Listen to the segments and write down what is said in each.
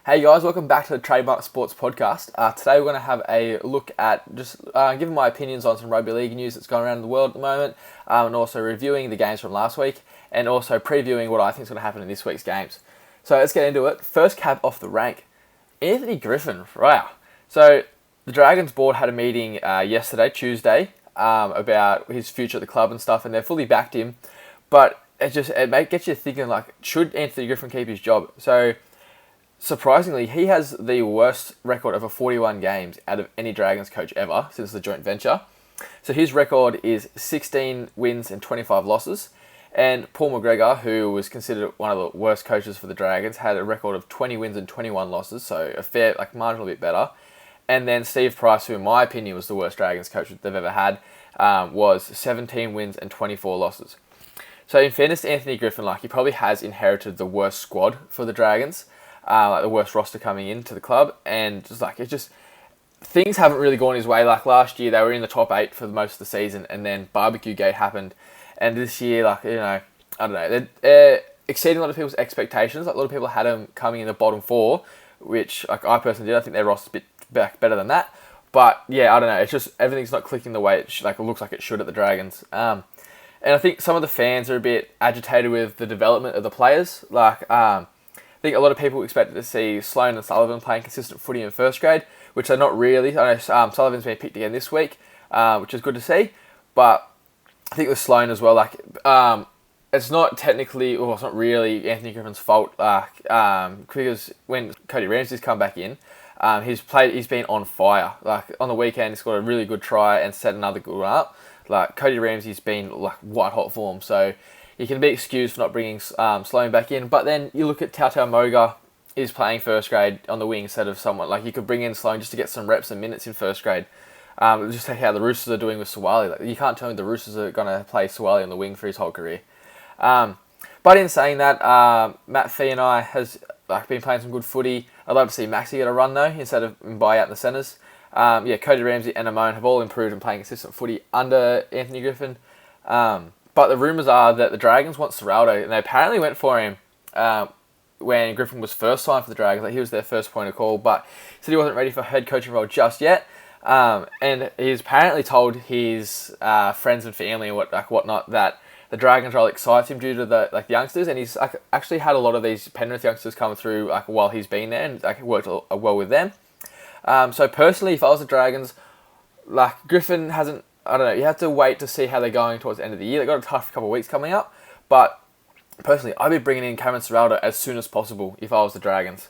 Hey guys, welcome back to the Trademark Sports Podcast. Today we're going to have a look at just giving my opinions on some Rugby League news that's going around the world at the moment, and also reviewing the games from last week, and also previewing what I think is going to happen in this week's games. So let's get into it. First cap off the rank, Anthony Griffin. Wow. So the Dragons board had a meeting yesterday, Tuesday, about his future at the club and stuff, and they fully backed him. But it gets you thinking, like, should Anthony Griffin keep his job? So surprisingly, he has the worst record over 41 games out of any Dragons coach ever since the joint venture. So his record is 16 wins and 25 losses. And Paul McGregor, who was considered one of the worst coaches for the Dragons, had a record of 20 wins and 21 losses, so a fair, marginal bit better. And then Steve Price, who in my opinion was the worst Dragons coach they've ever had, was 17 wins and 24 losses. So in fairness to Anthony Griffin, he probably has inherited the worst squad for the Dragons. The worst roster coming into the club, and things haven't really gone his way. Like last year, they were in the top 8 for most of the season, and then Barbecue Gate happened, and this year, I don't know, they're exceeding a lot of people's expectations. A lot of people had them coming in the bottom 4, which I personally did. I think their roster's a bit better than that, but yeah, I don't know. It's just everything's not clicking the way it looks like it should at the Dragons. And I think some of the fans are a bit agitated with the development of the players. I think a lot of people expected to see Sloan and Sullivan playing consistent footy in first grade, which they're not really. I know Sullivan's been picked again this week, which is good to see. But I think with Sloan as well, it's not technically, it's not really Anthony Griffin's fault. Because when Cody Reynolds come back in, he's been on fire. On the weekend, he scored a really good try and set another good one up. Cody Ramsey's been white hot form, so he can be excused for not bringing Sloan back in. But then you look at Tautau Moga is playing first grade on the wing instead of someone. You could bring in Sloan just to get some reps and minutes in first grade. Just like how the Roosters are doing with Sawali. You can't tell me the Roosters are going to play Sawali on the wing for his whole career. But in saying that, Matt Fee and I has been playing some good footy. I'd love to see Maxi get a run though, instead of buy out in the centres. Cody Ramsey and Amon have all improved in playing consistent footy under Anthony Griffin. But the rumours are that the Dragons want Serraldo, and they apparently went for him when Griffin was first signed for the Dragons. He was their first point of call, but he said he wasn't ready for a head coaching role just yet. And he's apparently told his friends and family and whatnot that the Dragons role excites him due to the youngsters, and he's actually had a lot of these Penrith youngsters come through while he's been there, and worked well with them. So personally, if I was the Dragons, Griffin hasn't. I don't know, you have to wait to see how they're going towards the end of the year. They've got a tough couple of weeks coming up. But personally, I'd be bringing in Cameron Serraldo as soon as possible if I was the Dragons.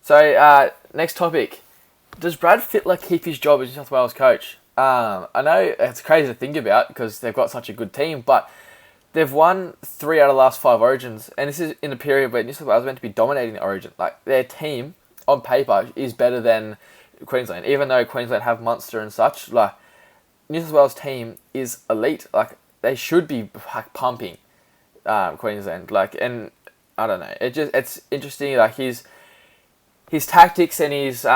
So, next topic. Does Brad Fittler keep his job as New South Wales coach? I know it's crazy to think about because they've got such a good team, but they've won 3 out of the last 5 Origins, and this is in a period where New South Wales is meant to be dominating the Origin. Their team, on paper, is better than Queensland, even though Queensland have Munster and such. New South Wales team is elite. They should be pumping Queensland. And I don't know. It's interesting. His tactics and his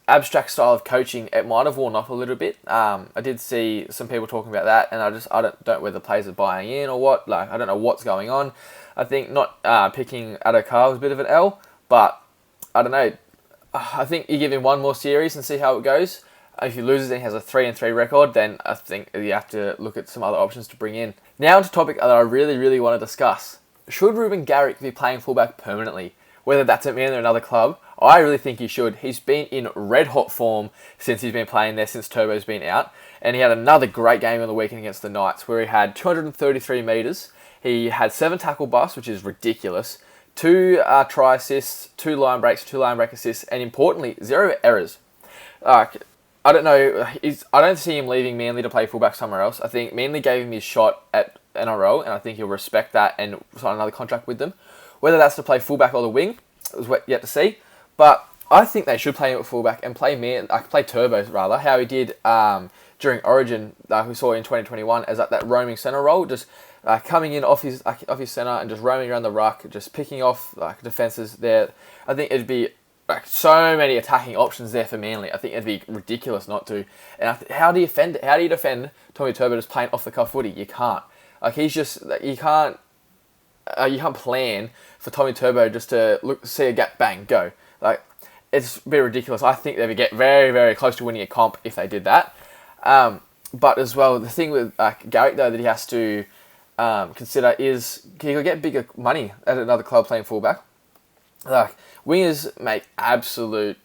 abstract style of coaching, it might have worn off a little bit. I did see some people talking about that, and I don't know whether the players are buying in or what. I don't know what's going on. I think not picking Adokar was a bit of an L, but I don't know. I think you give him one more series and see how it goes. If he loses and he has a 3-3 record, then I think you have to look at some other options to bring in. Now onto a topic that I really, really want to discuss. Should Ruben Garrick be playing fullback permanently? Whether that's at Manly or another club, I really think he should. He's been in red-hot form since he's been playing there, since Turbo's been out. And he had another great game on the weekend against the Knights, where he had 233 metres. He had 7 tackle busts, which is ridiculous. 2 try assists, 2 line breaks, 2 line break assists, and importantly, 0 errors. I don't know. I don't see him leaving Manly to play fullback somewhere else. I think Manly gave him his shot at NRL, and I think he'll respect that and sign another contract with them. Whether that's to play fullback or the wing is yet to see. But I think they should play him at fullback and play Turbo rather, how he did during Origin, we saw in 2021 as that roaming centre role, just coming in off his centre and just roaming around the ruck, just picking off defences there. I think it'd be so many attacking options there for Manly. I think it'd be ridiculous not to. And how do you defend? How do you defend Tommy Turbo just playing off the cuff footy? You can't. You can't plan for Tommy Turbo just to see a gap, bang, go. Like, it's a bit ridiculous. I think they would get very, very close to winning a comp if they did that. But as well, the thing with Garrick, though, that he has to consider is he could get bigger money at another club playing fullback. Like, wingers make absolute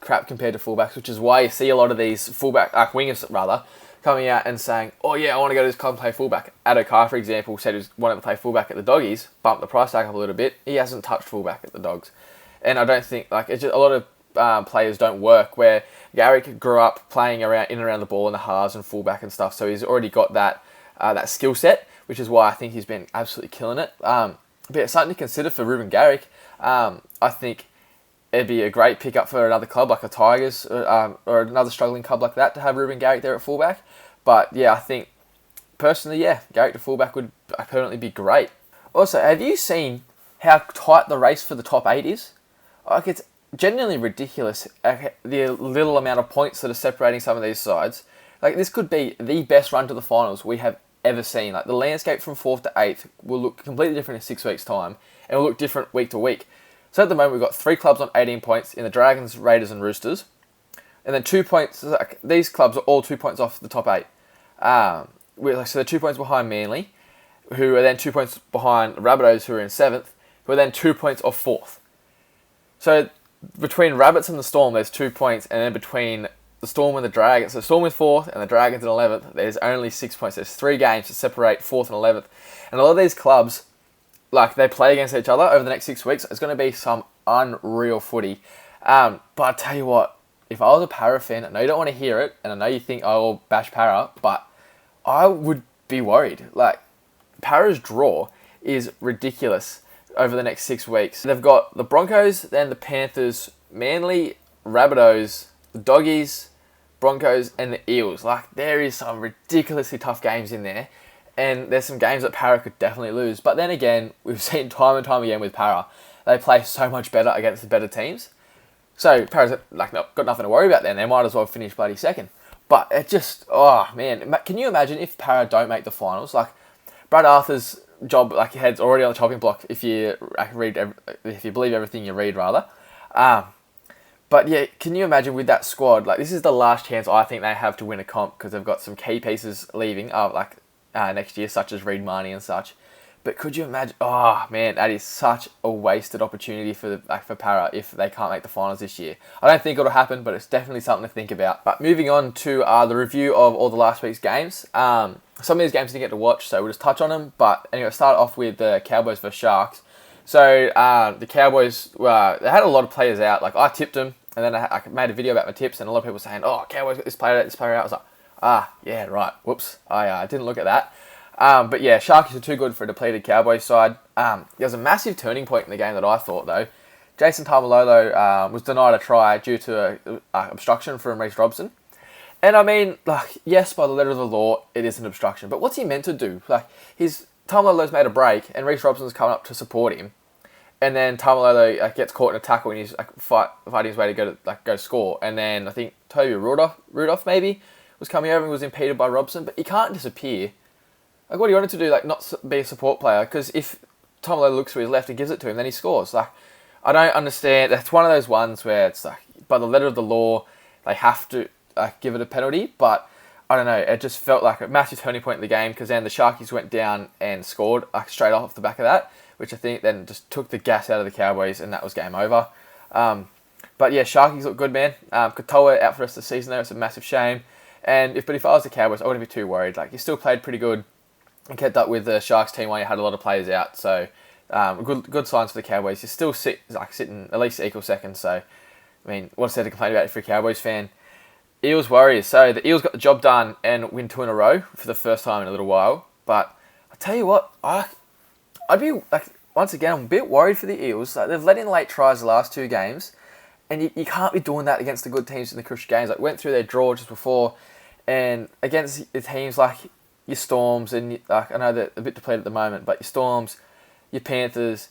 crap compared to fullbacks, which is why you see a lot of these wingers rather, coming out and saying, oh yeah, I want to go to this club and play fullback. Adokar, for example, said he wanted to play fullback at the Doggies, bumped the price tag up a little bit. He hasn't touched fullback at the Dogs. And I don't think, it's just a lot of players don't work, where Garrick grew up playing in and around the ball in the halves and fullback and stuff, so he's already got that skill set, which is why I think he's been absolutely killing it. But it's something to consider for Ruben Garrick. I think it'd be a great pickup for another club like the Tigers or another struggling club like that to have Ruben Garrick there at fullback. But yeah, I think personally, Garrick to fullback would apparently be great. Also, have you seen how tight the race for the top 8 is? Like, it's genuinely ridiculous, the little amount of points that are separating some of these sides. Like, this could be the best run to the finals we have ever seen. Like, the landscape from 4th to 8th will look completely different in 6 weeks' time, and will look different week to week. So at the moment, we've got 3 clubs on 18 points in the Dragons, Raiders and Roosters. And then 2 points, these clubs are all 2 points off the top 8. So they're 2 points behind Manly, who are then 2 points behind the Rabbitohs, who are in 7th, who are then 2 points off 4th. So between Rabbits and the Storm, there's 2 points, and then between the Storm and the Dragons, so the Storm is 4th and the Dragons in 11th, there's only 6 points. There's 3 games to separate 4th and 11th. And a lot of these clubs, they play against each other over the next 6 weeks. It's going to be some unreal footy. But I tell you what, if I was a Para fan, I know you don't want to hear it, and I know you think, I'll bash Para, but I would be worried. Para's draw is ridiculous over the next 6 weeks. They've got the Broncos, then the Panthers, Manly, Rabbitohs, the Doggies, Broncos, and the Eels. There is some ridiculously tough games in there, and there's some games that Para could definitely lose. But then again, we've seen time and time again with Para, they play so much better against the better teams. So Para's got nothing to worry about then. They might as well finish bloody second. But it just, oh man, can you imagine if Para don't make the finals? Brad Arthur's job, head's already on the chopping block if you if you believe everything you read, rather. But yeah, can you imagine with that squad? This is the last chance I think they have to win a comp, because they've got some key pieces leaving next year, such as Reid Marnie and such. But could you imagine? Oh man, that is such a wasted opportunity for Para if they can't make the finals this year. I don't think it'll happen, but it's definitely something to think about. But moving on to the review of all the last week's games. Some of these games didn't get to watch, so we'll just touch on them. But anyway, start off with the Cowboys vs Sharks. So the Cowboys, they had a lot of players out. I tipped them, and then I made a video about my tips, and a lot of people saying, "Oh, Cowboys got this player out, this player out." I was like, yeah, right. Whoops, I didn't look at that. But yeah, Sharkies are too good for a depleted Cowboys side. There was a massive turning point in the game that I thought, though. Jason Taumalolo was denied a try due to obstruction from Reece Robson. And I mean, yes, by the letter of the law, it is an obstruction. But what's he meant to do? Taumalolo's made a break, and Reece Robson's coming up to support him. And then Taumalolo gets caught in a tackle, and he's fighting his way to go score. And then I think Toby Rudolph maybe was coming over and was impeded by Robson. But he can't disappear. What do you want him to do? Not be a support player? Because if Taumalolo looks to his left and gives it to him, then he scores. I don't understand. That's one of those ones where it's by the letter of the law, they have to give it a penalty. But I don't know. It just felt like a massive turning point in the game, because then the Sharkies went down and scored straight off the back of that, which I think then just took the gas out of the Cowboys, and that was game over. But yeah, Sharkies look good, man. Katoa out for the rest of the season, though. It's a massive shame. And if I was the Cowboys, I wouldn't be too worried. He still played pretty good and kept up with the Sharks team while you had a lot of players out. So good signs for the Cowboys. You still sitting at least equal second. So I mean, what's there to complain about if you're a Cowboys fan? Eels Warriors. So the Eels got the job done and win 2 in a row for the first time in a little while. But I tell you what, I'd be once again, I'm a bit worried for the Eels. They've let in late tries the last 2 games, and you can't be doing that against the good teams in the crucial games. Went through their draw just before, and against the teams like your Storms, and I know they're a bit depleted at the moment, but your Storms, your Panthers,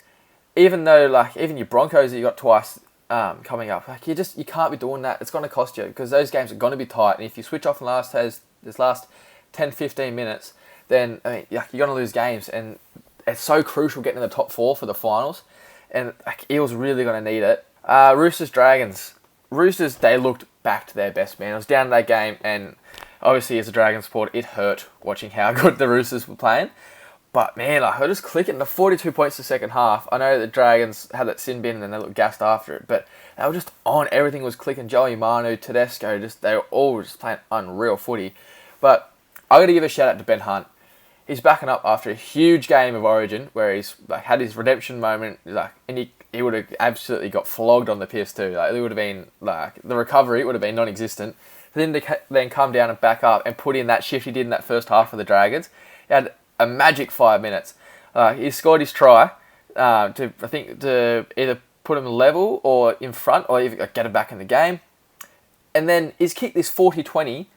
even though even your Broncos that you got twice coming up, you can't be doing that. It's going to cost you, because those games are going to be tight, and if you switch off in this last 10-15 minutes, then you're going to lose games, and it's so crucial getting in the top 4 for the finals. and like, Eels really going to need it. Roosters, Dragons. Roosters, they looked back to their best, man. I was down in that game, and obviously as a Dragons supporter, it hurt watching how good the Roosters were playing. But man, like, I just clicking the 42 points the second half. I know the Dragons had that sin bin and then they looked gassed after it, but they were just on. Everything was clicking. Joey, Manu, Tedesco, they were all just playing unreal footy. But I got to give a shout out to Ben Hunt. He's backing up after a huge game of Origin where he's like had his redemption moment, like, and he would have absolutely got flogged on the PS2. Like, it would have been like the recovery would have been non-existent. Then come down and back up and put in that shift he did in that first half for the Dragons. He had a magic 5 minutes. He scored his try to either put him level or in front or even get him back in the game. And then he's kicked this 40-20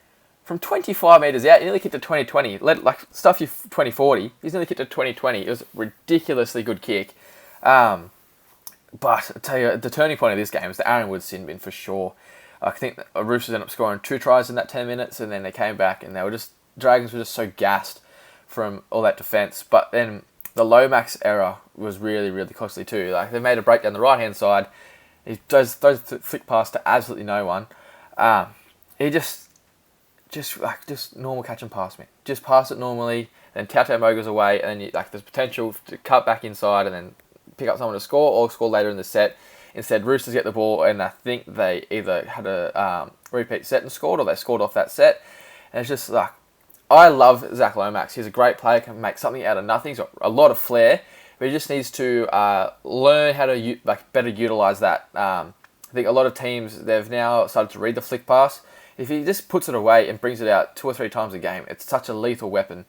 from 25 metres out. He nearly kicked a 20-20. Like stuff you 20-40. He's nearly kicked a 20-20. It was a ridiculously good kick. But I tell you, the turning point of this game was the Aaron Wood sin bin for sure. I think the Roosters ended up scoring 2 tries in that 10 minutes, and then they came back and Dragons were just so gassed from all that defence. But then the Lomax error was really, really costly too. Like, they made a break down the right-hand side. He does flick pass to absolutely no one. He just normal catch and pass me. Just pass it normally, then Tautau Moga's away, and then there's potential to cut back inside and then pick up someone to score or score later in the set. Instead, Roosters get the ball, and I think they either had a repeat set and scored, or they scored off that set. And it's just like, I love Zach Lomax. He's a great player, can make something out of nothing. He's got a lot of flair, but he just needs to learn how to better utilise that. I think a lot of teams, they've now started to read the flick pass. If he just puts it away and brings it out 2 or 3 times a game, it's such a lethal weapon.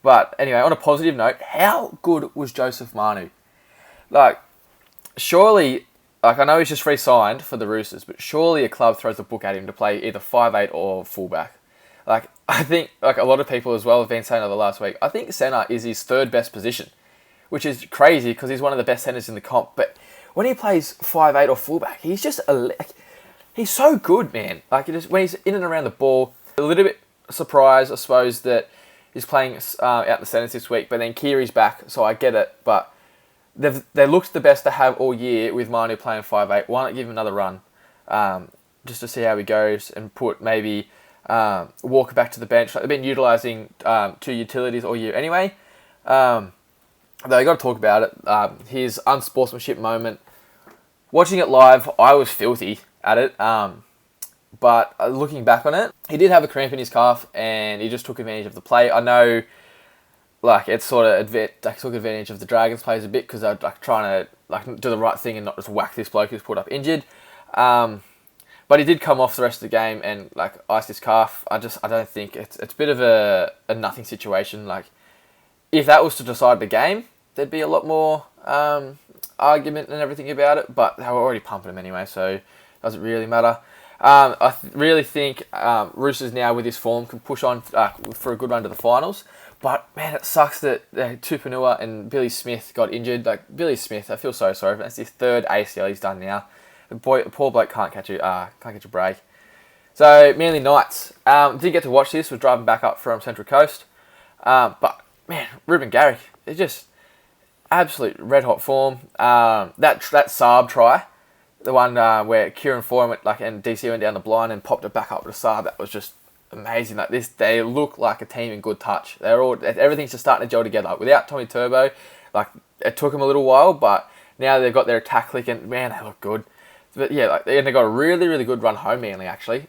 But anyway, on a positive note, how good was Joseph Manu? Like, surely, I know he's just re-signed for the Roosters, but surely a club throws a book at him to play either 5'8" or fullback. Like, I think, a lot of people as well have been saying over the last week, I think centre is his 3rd best position, which is crazy because he's one of the best centres in the comp. But when he plays 5'8" or fullback, he's just he's so good, man. When he's in and around the ball, a little bit surprised, I suppose, that he's playing out in the centres this week. But then Kiri's back, so I get it. But they looked the best to have all year with Manu playing 5'8". Why not give him another run, just to see how he goes and put maybe Walker back to the bench. They've been utilising 2 utilities all year anyway. Though you got to talk about it. His unsportsmanship moment. Watching it live, I was filthy at it. But looking back on it, he did have a cramp in his calf, and he just took advantage of the play. I know, it sort of took advantage of the Dragons players a bit because they're trying to do the right thing and not just whack this bloke who's put up injured. But he did come off the rest of the game and iced his calf. I don't think it's a bit of a nothing situation. If that was to decide the game, there'd be a lot more argument and everything about it. But they were already pumping him anyway, so it doesn't really matter. I really think Roosters now with his form can push on for a good run to the finals. But man, it sucks that Tupanua and Billy Smith got injured. Billy Smith, I feel so sorry for him. That's his 3rd ACL he's done now. The poor bloke can't catch a break. So Manly Knights didn't get to watch this. Was driving back up from Central Coast. But man, Ruben Garrick, it's just absolute red hot form. That Saab try, the one where Kieran Foran went and DC went down the blind and popped it back up to Saab. That was just amazing. They look like a team in good touch. Everything's just starting to gel together. Without Tommy Turbo, it took them a little while, but now they've got their attack click and man, they look good. But yeah, and they got a really, really good run home, Manly, actually.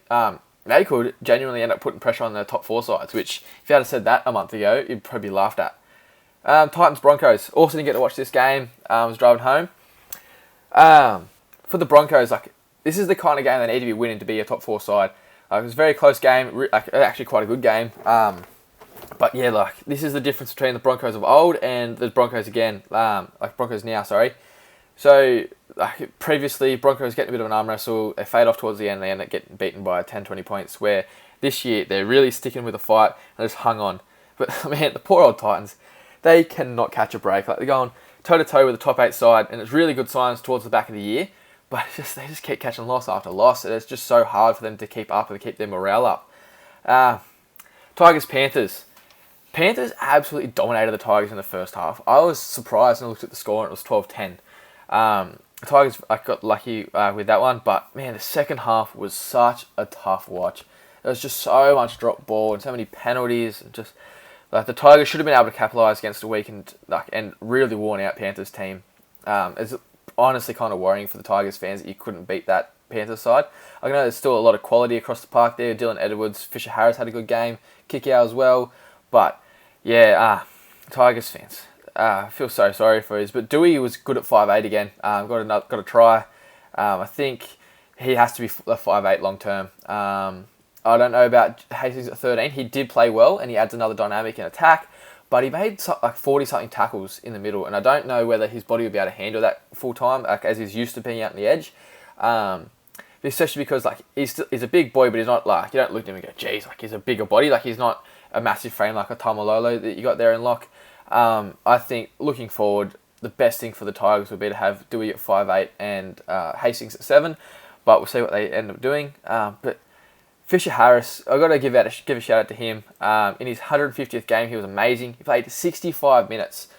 They could genuinely end up putting pressure on the top 4 sides, which, if you had said that a month ago, you'd probably be laughed at. Titans Broncos. Also didn't get to watch this game. I was driving home. For the Broncos, this is the kind of game they need to be winning to be a top 4 side. It was a very close game, actually quite a good game. But yeah, this is the difference between the Broncos of old and the Broncos again. Broncos now, sorry. So, previously, Broncos getting a bit of an arm wrestle. They fade off towards the end. They end up getting beaten by 10, 20 points. Where this year, they're really sticking with the fight and just hung on. But, man, the poor old Titans, they cannot catch a break. They're going toe-to-toe with the top 8 side, and it's really good signs towards the back of the year. But they just keep catching loss after loss. And it's just so hard for them to keep up and keep their morale up. Tigers, Panthers. Panthers absolutely dominated the Tigers in the first half. I was surprised when I looked at the score and it was 12-10. The Tigers got lucky with that one, but man, the second half was such a tough watch. There was just so much drop ball and so many penalties, and just the Tigers should have been able to capitalise against a weakened and really worn out Panthers team. It's honestly kind of worrying for the Tigers fans that you couldn't beat that Panthers side. I know there's still a lot of quality across the park there. Dylan Edwards, Fisher Harris had a good game, Kikau as well, but yeah, Tigers fans. I feel so sorry for his, but Dewey was good at 5'8" again. Got a try. I think he has to be a 5'8" long term. I don't know about Hastings at 13. He did play well, and he adds another dynamic in attack, but he made 40-something tackles in the middle, and I don't know whether his body will be able to handle that full time, as he's used to being out on the edge. Especially because he's a big boy, but he's not you don't look at him and go, geez, he's a bigger body. He's not a massive frame like a Tamalolo that you got there in lock. I think looking forward, the best thing for the Tigers would be to have Dewey at 5'8" and Hastings at 7, but we'll see what they end up doing. But Fisher Harris, I've got to give a shout out to him. In his 150th game, he was amazing. He played 65 minutes.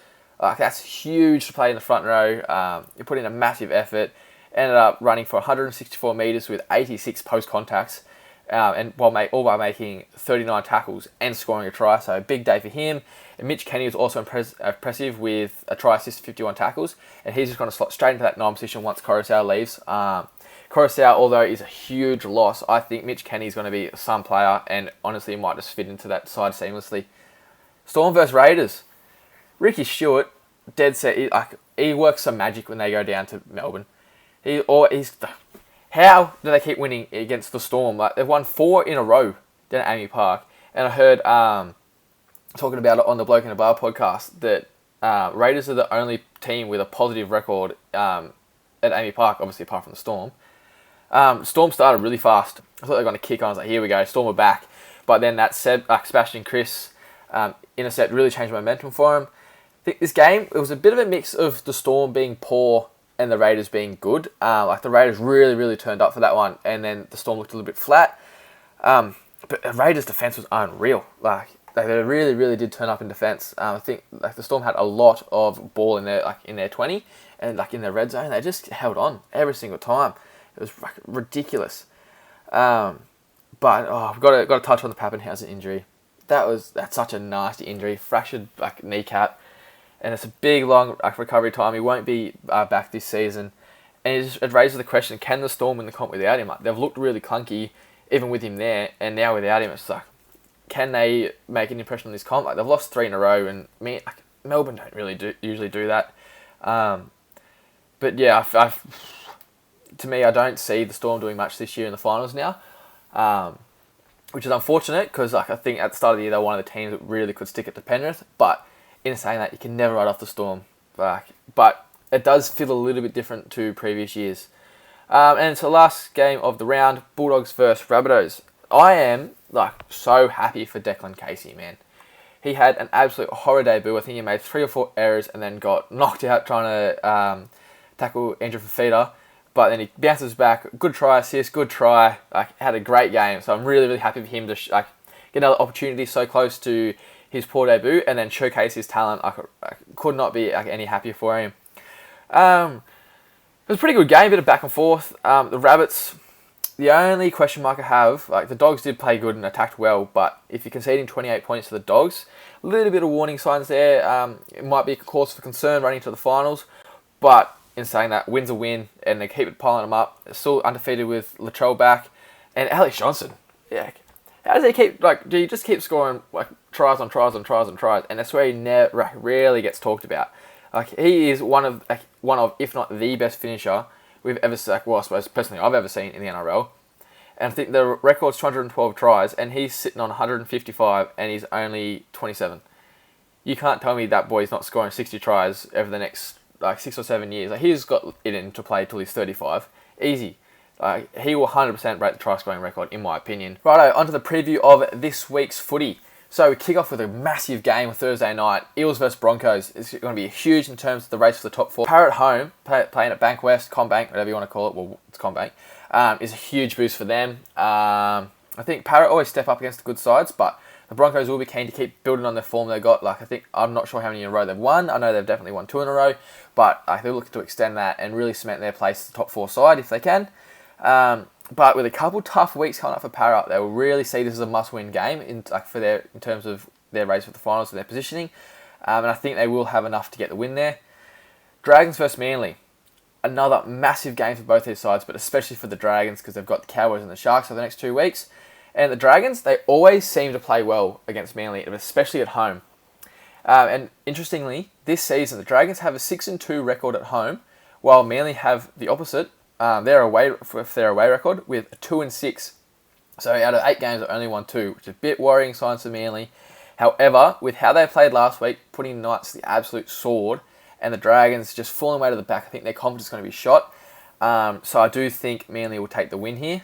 That's huge to play in the front row. He put in a massive effort. Ended up running for 164 metres with 86 post contacts, and all by making 39 tackles and scoring a try. So big day for him. And Mitch Kenny was also impressive with a try assist, 51 tackles, and he's just going to slot straight into that 9 position once Coruscant leaves. Coruscant, although is a huge loss, I think Mitch Kenny is going to be some player, and honestly, he might just fit into that side seamlessly. Storm versus Raiders. Ricky Stewart, dead set. He works some magic when they go down to Melbourne. How do they keep winning against the Storm? They've won 4 in a row down at AAMI Park, and I heard talking about it on the Bloke in a Bar podcast that Raiders are the only team with a positive record at AAMI Park, obviously apart from the Storm. Storm started really fast. I thought they were going to kick on. I was like, here we go, Storm are back. But then that Sebastian Chris intercept really changed momentum for him. I think this game, it was a bit of a mix of the Storm being poor and the Raiders being good. The Raiders really, really turned up for that one, and then the Storm looked a little bit flat. But the Raiders' defense was unreal. They really, really did turn up in defense. I think the Storm had a lot of ball in their 20 and in their red zone. They just held on every single time. It was ridiculous. But we've got to touch on the Pappenhausen injury. That's such a nasty injury, fractured kneecap. And it's a big, long recovery time. He won't be back this season. And it raises the question, can the Storm win the comp without him? They've looked really clunky, even with him there. And now without him, it's can they make an impression on this comp? They've lost 3 in a row. And Melbourne don't really usually do that. But yeah, to me, I don't see the Storm doing much this year in the finals now. Which is unfortunate, because I think at the start of the year, they were one of the teams that really could stick it to Penrith. But in saying that, you can never write off the Storm. But it does feel a little bit different to previous years. And it's the last game of the round, Bulldogs versus Rabbitohs. I am so happy for Declan Casey, man. He had an absolute horror debut. I think he made 3 or 4 errors and then got knocked out trying to tackle Andrew Fafita. But then he bounces back. Good try, assist, good try. Had a great game. So I'm really, really happy for him to get another opportunity so close to his poor debut and then showcase his talent. I could not be any happier for him. It was a pretty good game, a bit of back and forth. The Rabbits, the only question mark I have, the Dogs did play good and attacked well, but if you're conceding 28 points to the Dogs, a little bit of warning signs there. It might be a cause for concern running to the finals, but in saying that, win's a win, and they keep piling them up. They're still undefeated with Latrell back, and Alex Johnson. Yeah, how does he keep do you just keep scoring tries on tries on tries on tries? And that's where he rarely gets talked about. He is one of if not the best finisher we've ever seen. Well, I suppose personally I've ever seen in the NRL. And I think the record's 212 tries, and he's sitting on 155, and he's only 27. You can't tell me that boy's not scoring 60 tries over the next 6 or 7 years. He's got it in to play till he's 35. Easy. He will 100% break the try scoring record, in my opinion. Righto, onto the preview of this week's footy. So we kick off with a massive game on Thursday night. Eels versus Broncos. It's going to be huge in terms of the race for the top 4. Parrot home, playing at Bankwest, CommBank, whatever you want to call it. Well, it's CommBank. Is a huge boost for them. I think Parrot always step up against the good sides, but The Broncos will be keen to keep building on their form they got. I'm not sure how many in a row they've won. I know they've definitely won 2 in a row, but they're looking to extend that and really cement their place as the top 4 side if they can. But with a couple tough weeks coming up for Para, they will really see this as a must-win game in terms of their race for the finals and their positioning. And I think they will have enough to get the win there. Dragons versus Manly. Another massive game for both these sides, but especially for the Dragons because they've got the Cowboys and the Sharks for the next 2 weeks. And the Dragons, they always seem to play well against Manly, especially at home. And interestingly, this season, the Dragons have a 6-2 record at home, while Manly have the opposite. Their away record with a 2-6. So out of 8 games, they only won 2, which is a bit worrying signs for Manly. However, with how they played last week, putting Knights to the absolute sword, and the Dragons just falling away to the back, I think their confidence is going to be shot. So I do think Manly will take the win here.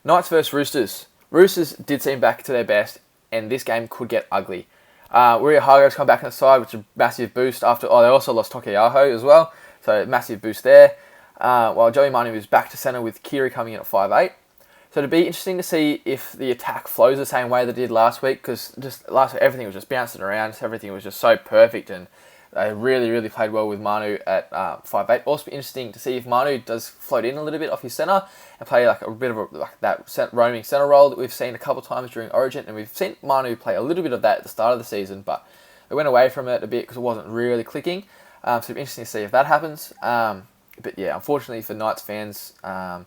Knights versus Roosters. Roosters did seem back to their best, and this game could get ugly. Uriah Hargrove's come back on the side, which is a massive boost after... they also lost Tokiaho as well, so massive boost there. While Joey Manu is back to centre with Kiri coming in at 5'8". So it'd be interesting to see if the attack flows the same way that it did last week, because just last week everything was just bouncing around, everything was just so perfect, and they really, really played well with Manu at 5'8". Also be interesting to see if Manu does float in a little bit off his centre and play a bit of that roaming centre role that we've seen a couple of times during Origin, and we've seen Manu play a little bit of that at the start of the season, but they went away from it a bit because it wasn't really clicking. So it'd be interesting to see if that happens. But yeah, unfortunately for Knights fans, cannot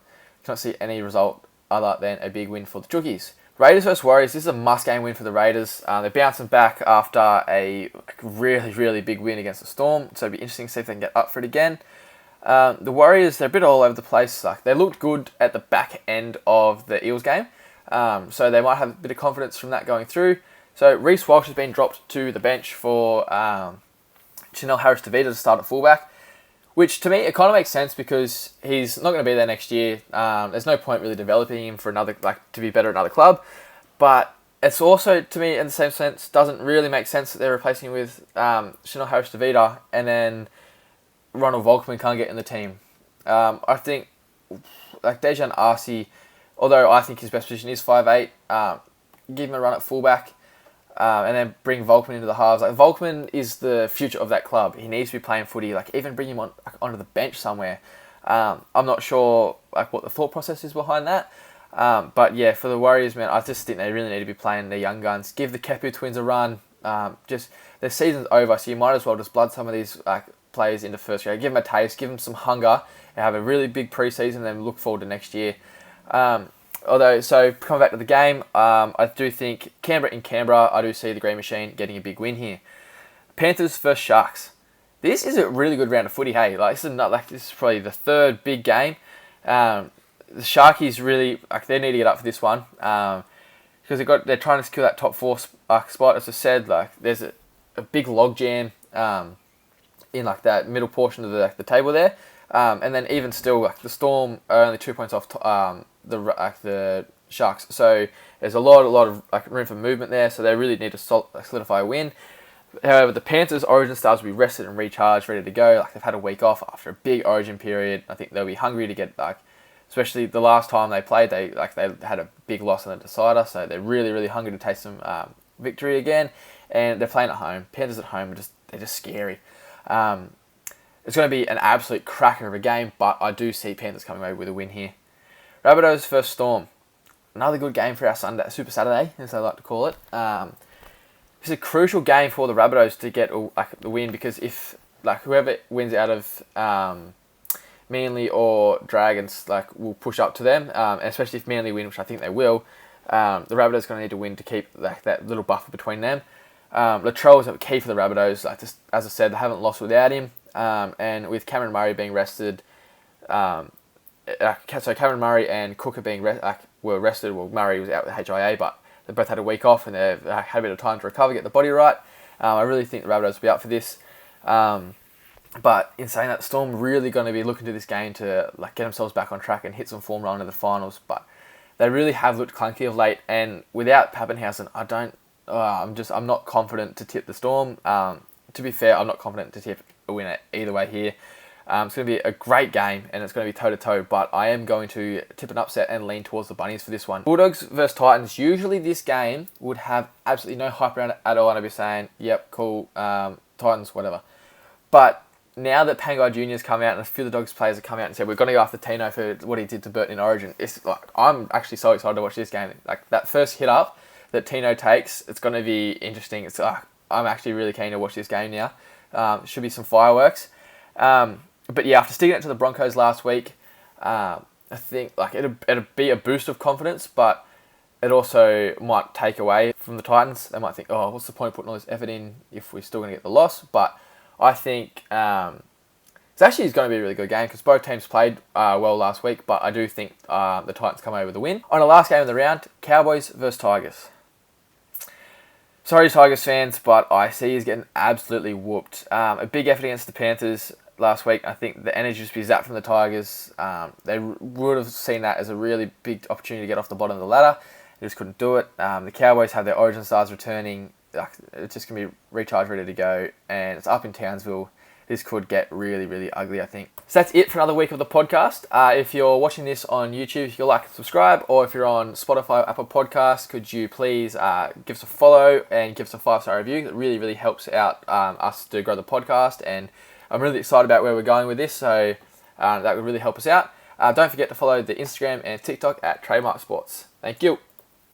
see any result other than a big win for the Jookies. Raiders vs Warriors. This is a must-game win for the Raiders. They're bouncing back after a really, really big win against the Storm, so it'd be interesting to see if they can get up for it again. The Warriors, they're a bit all over the place. They looked good at the back end of the Eels game, so they might have a bit of confidence from that going through. So Reece Walsh has been dropped to the bench for Chanel Harris-Tavita to start at fullback. Which, to me, it kind of makes sense because he's not going to be there next year. There's no point really developing him for to be better at another club. But it's also, to me, in the same sense, doesn't really make sense that they're replacing him with Chanel Harris-Tavita and then Ronald Volkman can't get in the team. I think, Dejan Arce, although I think his best position is 5'8", give him a run at fullback. And then bring Volkman into the halves. Volkman is the future of that club. He needs to be playing footy. Even bring him onto the bench somewhere. I'm not sure what the thought process is behind that. But yeah, for the Warriors, man, I just think they really need to be playing their young guns. Give the Kepu twins a run. Their season's over, so you might as well just blood some of these players into first grade. Give them a taste. Give them some hunger. And have a really big preseason. And then look forward to next year. So coming back to the game, I do think Canberra, I do see the Green Machine getting a big win here. Panthers versus Sharks. This is a really good round of footy, hey. This is probably the third big game. The Sharkies really, they need to get up for this one. Because they're trying to secure that top 4 spot. As I said, there's a big log jam in that middle portion of the table there. And then even still, the Storm are only 2 points off the Sharks, so there's a lot of room for movement there. So they really need to solidify a win. However, the Panthers' Origin stars will be rested and recharged, ready to go. They've had a week off after a big Origin period. I think they'll be hungry to get especially the last time they played, they had a big loss in the decider. So they're really, really hungry to taste some victory again. And they're playing at home. Panthers at home they're just scary. It's going to be an absolute cracker of a game, but I do see Panthers coming away with a win here. Rabbitohs versus Storm. Another good game for our Super Saturday, as they like to call it. It's a crucial game for the Rabbitohs to get the win, because if whoever wins out of Manly or Dragons will push up to them, especially if Manly win, which I think they will. The Rabbitohs are going to need to win to keep that little buffer between them. Latrell is key for the Rabbitohs. As I said, they haven't lost without him. And with Cameron Murray being rested, so Cameron Murray and Cook were rested. Well, Murray was out with HIA, but they both had a week off and they've had a bit of time to recover, get the body right. I really think the Rabbitohs will be up for this. But in saying that, Storm really going to be looking to this game to get themselves back on track and hit some form rolling into the finals. But they really have looked clunky of late, and without Pappenhausen, I'm not confident to tip the Storm. To be fair, I'm not confident to tip a winner either way here. It's going to be a great game, and it's going to be toe-to-toe, but I am going to tip an upset and lean towards the Bunnies for this one. Bulldogs versus Titans. Usually this game would have absolutely no hype around it at all, and I'd be saying, yep, cool, Titans, whatever. But now that Pangai Jr.'s come out and a few of the Dogs players have come out and said, we're going to go after Tino for what he did to Burton in Origin, it's like, I'm actually so excited to watch this game. Like, that first hit up that Tino takes, it's going to be interesting. It's I'm actually really keen to watch this game now. Should be some fireworks. But yeah, after sticking it to the Broncos last week, I think like it'll be a boost of confidence, but it also might take away from the Titans. They might think, oh, what's the point of putting all this effort in if we're still going to get the loss? But I think it's actually going to be a really good game because both teams played well last week, but I do think the Titans come away with a win. On the last game of the round, Cowboys versus Tigers. Sorry, Tigers fans, but I see he's getting absolutely whooped. A big effort against the Panthers last week. I think the energy just be zapped from the Tigers. They would have seen that as a really big opportunity to get off the bottom of the ladder. They just couldn't do it. The Cowboys have their Origin stars returning. It's just going to be recharged, ready to go. And it's up in Townsville. This could get really, really ugly, I think. So that's it for another week of the podcast. If you're watching this on YouTube, if you like and subscribe, or if you're on Spotify or Apple Podcasts, could you please give us a follow and give us a 5-star review? It really, really helps out us to grow the podcast, and I'm really excited about where we're going with this, so that would really help us out. Don't forget to follow the Instagram and TikTok at Trademark Sports. Thank you.